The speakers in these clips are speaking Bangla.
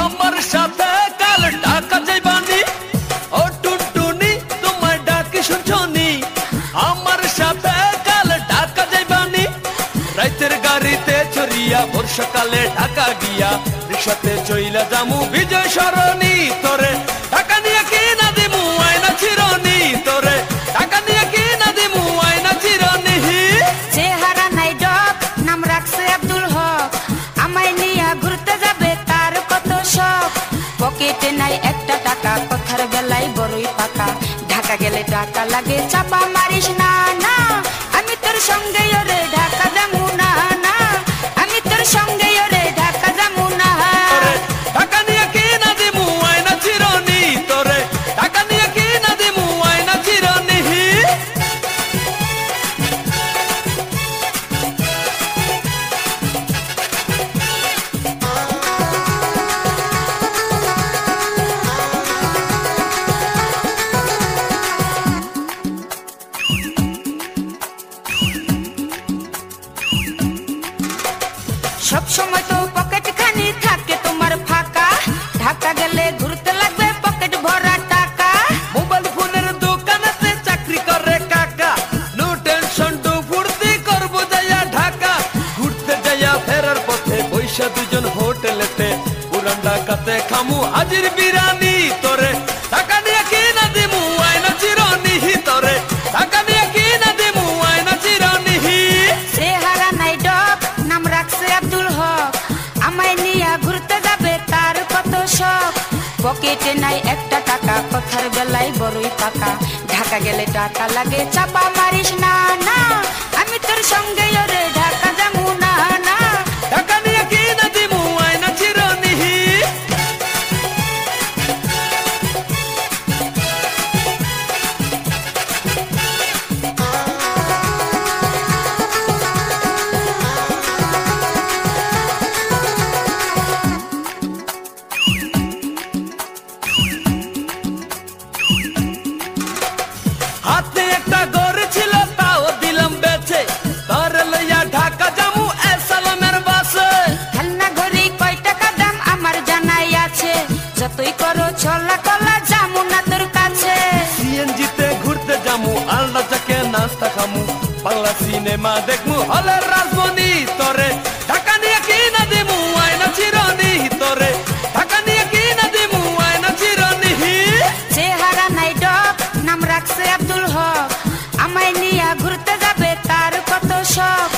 আমার সাথে কাল ঢাকা যাইবানি। ও টুনটুনি তোমার ডাকি শুনছনি, আমার সাথে কাল ঢাকা যাইবানি। রাইতের গাড়িতে চড়িয়া ভোর সকালে ঢাকা গিয়া রিক্সাতে চইলা যামু বিজয় সরণি। তোরে ঢাকা নিয়ে কি না দিমু আয়না চিরনি, তোরে ঢাকা নিয়ে কি না দিমু আয়না চিরনি। চেহারা নাই ডক, নাম রাখছে আব্দুল হক, আমায় নিয়া ঘুরতে যাবে তার কত শখ। পকেটে নাই একটা টাকা, কথার বেলায় বড়ই পাকা, ঢাকা গেলে টাকা লাগে চাপা মারিস না না। আমি তোর সঙ্গে ওরে ঢাকা যামু না না, আমি তোর সঙ্গে ওরে ঢাকা যামু না। ঢাকা নিয়ে কি না দিমু আয়না চিরনি, তোরে ঢাকা নিয়ে কি না দিমু আয়না চিরনি। সব সময় তো পকেট খানি থাকে তোমার ফাঁকা, ঢাকা গেলে ঘুরতে লাগবে পকেট ভরা টাকা। মোবাইল ফোনের দোকানেতে চাকরি করে কাকা, নো টেনশন টু ফুর্তি করবো যাইয়া ঢাকা। ঘুরতে যাইয়া ফেরার পথে বৈশা দুজন হোটেলেতে, পুরান ঢাকাতে খামু হাজির বিরানি। তোরে ঢাকা নিয়ে কি না দিমু আয়না চিরনি, তোরে ঢাকা নিয়ে কি না দিমু আয়না চিরনি। চেহারা নাই ডক, নাম রাখছে আব্দুল হক, আমায় নিয়া ঘুরতে যাবে তার কত শখ। পকেটে নাই একটা টাকা, কথার বেলায় বড়ই পাকা, ঢাকা গেলে টাকা লাগে চাপা মারিস না না। আমি তোর সঙ্গে ওরে ঢাকা যামু না না, ঢাকা নিয়ে কি না দিমু আয়না চিরনি। হাতে একটা গড় ছিল তাও দিলাম বেচে, তোর লইয়া ঢাকা যামু সালামের বাসে। খেলনা ঘড়ি কয় টাকা দাম আমার জানাই আছে, যতই করো ছলা কলা যামু না তোর কাছে। সিএনজিতে ঘুরতে যামু আলনা চাকে নাস্তা খামু, বাংলা সিনেমা দেখমু হলের রাজমণি। তোরে ঢাকা নিয়ে কি না দিমু আয়না চিরনি, তোরে ঢাকা নিয়ে কি না দিমু আয়না চিরনি। চেহারা নাই ডক, নাম রাখছে আব্দুল হক, আমায় নিয়া ঘুরতে যাবে তার কত শখ।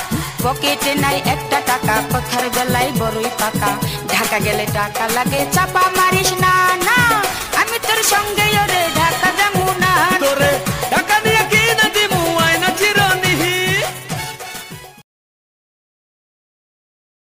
পকেটে নাই একটা টাকা, কথার বেলায় বড়ই পাকা, ঢাকা গেলে টাকা লাগে চাপা মারিস না।